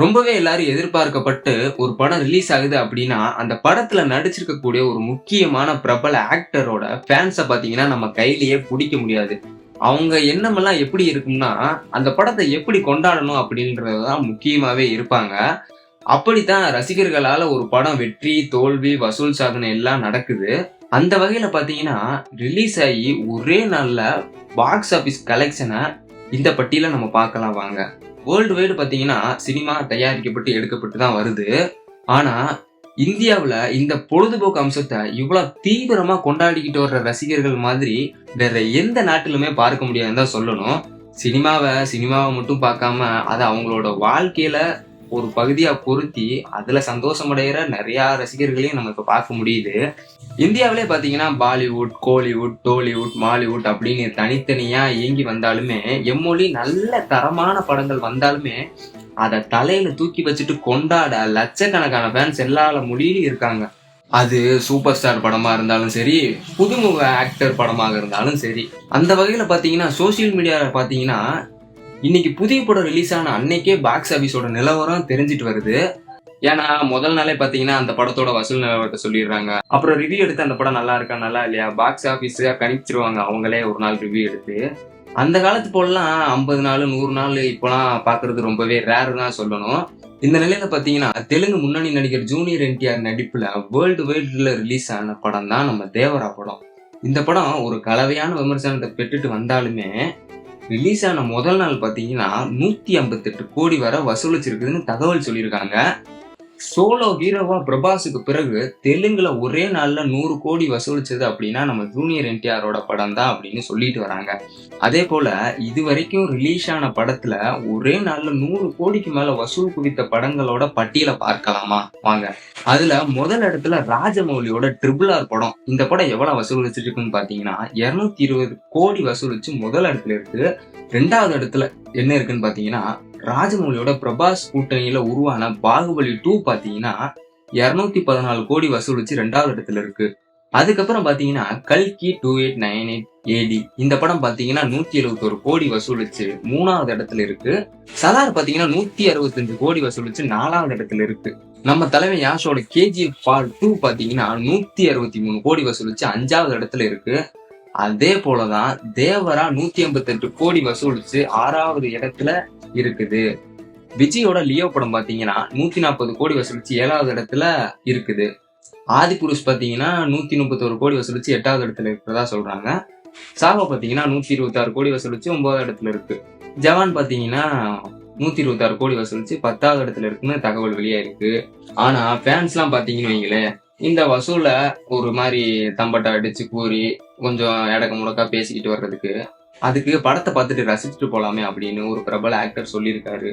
ரொம்பவே எல்லாரும் எதிர்பார்க்கப்பட்டு ஒரு படம் ரிலீஸ் ஆகுது அப்படின்னா, அந்த படத்துல நடிச்சிருக்கக்கூடிய ஒரு முக்கியமான பிரபல ஆக்டரோட ஃபேன்ஸ பார்த்தீங்கன்னா, நம்ம கையிலேயே புடிக்க முடியாது. அவங்க எண்ணமெல்லாம் எப்படி இருக்கும்னா, அந்த படத்த எப்படி கொண்டாடணும் அப்படின்றது தான் முக்கியமாவே இருப்பாங்க. அப்படித்தான் ரசிகர்களால ஒரு படம் வெற்றி, தோல்வி, வசூல் சாதனை எல்லாம் நடக்குது. அந்த வகையில பார்த்தீங்கன்னா, ரிலீஸ் ஆகி ஒரே நாள்ல பாக்ஸ் ஆபீஸ் கலெக்ஷன இந்த பட்டியல நம்ம பார்க்கலாம் வாங்க. வேர்ல்டு வைடு பார்த்தீங்கன்னா, சினிமா தயாரிக்கப்பட்டு எடுக்கப்பட்டு தான் வருது. ஆனா, இந்தியாவுல இந்த பொழுதுபோக்கு அம்சத்த இவ்வளோ தீவிரமா கொண்டாடிக்கிட்டு வர்ற ரசிகர்கள் மாதிரி வேற எந்த நாட்டிலுமே பார்க்க முடியாதுன்னு தான் சொல்லணும். சினிமாவ மட்டும் பார்க்காம, அத அவங்களோட வாழ்க்கையில ஒரு பகுதியா பொருத்தி, அதுல சந்தோஷம் அடையிற நெறைய ரசிகர்களையும் நம்ம இப்ப பார்க்க முடியுது. இந்தியாவிலே பார்த்தீங்கன்னா, பாலிவுட், கோலிவுட், டோலிவுட், மாலிவுட் அப்படின்னு தனித்தனியா இயங்கி வந்தாலுமே, எம்மொழி நல்ல தரமான படங்கள் வந்தாலுமே, அத தலையில தூக்கி வச்சுட்டு கொண்டாட லட்சக்கணக்கான ஃபேன்ஸ் எல்லா மொழியிலும் இருக்காங்க. அது சூப்பர் ஸ்டார் படமா இருந்தாலும் சரி, புதுமுக ஆக்டர் படமாக இருந்தாலும் சரி. அந்த வகையில பார்த்தீங்கன்னா, சோசியல் மீடியால பார்த்தீங்கன்னா, இன்னைக்கு புதிய படம் ரிலீஸ் ஆன அன்னைக்கே பாக்ஸ் ஆபீஸோட நிலவரம் தெரிஞ்சிட்டு வருது. ஏன்னா முதல் நாளே பாத்தீங்கன்னா அந்த படத்தோட வசூல் நிலவரத்தை சொல்லிடுறாங்க. அப்புறம் ரிவ்யூ எடுத்து அந்த படம் நல்லா இருக்கா நல்லா இல்லையா பாக்ஸ் ஆபீஸ் கணிச்சிருவாங்க அவங்களே ஒரு நாள் ரிவ்யூ எடுத்து. அந்த காலத்து போலாம் 50 நாள் 100 நாள் இப்பெல்லாம் பாக்குறது ரொம்பவே ரேர் தான் சொல்லணும். இந்த நிலையில பாத்தீங்கன்னா தெலுங்கு முன்னணி நடிகர் ஜூனியர் என்டிஆர் நடிப்புல வேர்ல்டு வைட்ல ரிலீஸ் ஆன படம் தான் நம்ம தேவரா படம். இந்த படம் ஒரு கலவையான விமர்சனத்தை பெற்றுட்டு வந்தாலுமே ரிலீஸ் ஆன முதல் நாள் பாத்தீங்கன்னா 158 கோடி வரை வசூலிச்சிருக்குதுன்னு தகவல் சொல்லியிருக்காங்க. சோலோ ஹீரோவா பிரபாஸுக்கு பிறகு தெலுங்குல ஒரே நாள்ல 100 கோடி வசூலிச்சது அப்படின்னா நம்ம ஜூனியர் என்டிஆரோட படம் தான் அப்படின்னு சொல்லிட்டு வராங்க. அதே போல இது வரைக்கும் ரிலீஸ் ஆன படத்துல ஒரே நாள்ல 100 கோடிக்கு மேல வசூல் குவித்த படங்களோட பட்டியலை பார்க்கலாமா வாங்க. அதுல முதல் இடத்துல ராஜமௌலியோட RRR படம். இந்த படம் எவ்வளவு வசூலிச்சிருக்குன்னு பாத்தீங்கன்னா 220 கோடி வசூலிச்சு முதல் இடத்துல இருக்கு. 2வது இடத்துல என்ன இருக்குன்னு பாத்தீங்கன்னா ராஜமௌலியோட பிரபாஸ் கூட்டணியில உருவான பாகுபலி 2 பாத்தீங்கன்னா 214 கோடி வசூலிச்சு 2வது இடத்துல இருக்கு. அதுக்கப்புறம் பாத்தீங்கன்னா கல்கி 2898 AD இந்த படம் பாத்தீங்கன்னா 171 கோடி வசூலிச்சு 3வது இடத்துல இருக்கு. சலார் பாத்தீங்கன்னா 165 கோடி வசூலிச்சு 4வது இடத்துல இருக்கு. நம்ம தலைமை யாஷோட KGF Part 2 பாத்தீங்கன்னா 163 கோடி வசூலிச்சு 5வது இடத்துல இருக்கு. அதே போலதான் தேவரா 188 கோடி வசூலிச்சு 6வது இடத்துல இருக்குது. விஜயோட லியோ படம் பாத்தீங்கன்னா 140 கோடி வசூலிச்சு 7வது இடத்துல இருக்குது. ஆதிபுருஷ் பாத்தீங்கன்னா 131 கோடி வசூலிச்சு 8வது இடத்துல இருக்கிறதா சொல்றாங்க. சாகோ பாத்தீங்கன்னா 126 கோடி வசூலிச்சு 9வது இடத்துல இருக்கு. ஜவான் பாத்தீங்கன்னா 126 கோடி வசூலிச்சு 10வது இடத்துல இருக்குன்னு தகவல் வெளியா இருக்கு. ஆனா ஃபேன்ஸ் எல்லாம் பாத்தீங்கன்னு வைங்களேன், இந்த வசூல ஒரு மாதிரி தம்பட்டை அடிச்சு கூறி கொஞ்சம் எடக்க முடக்கா பேசிக்கிட்டு வர்றதுக்கு அதுக்கு படத்தை பார்த்துட்டு ரசிச்சுட்டு போலாமே அப்படின்னு ஒரு பிரபல ஆக்டர் சொல்லியிருக்காரு.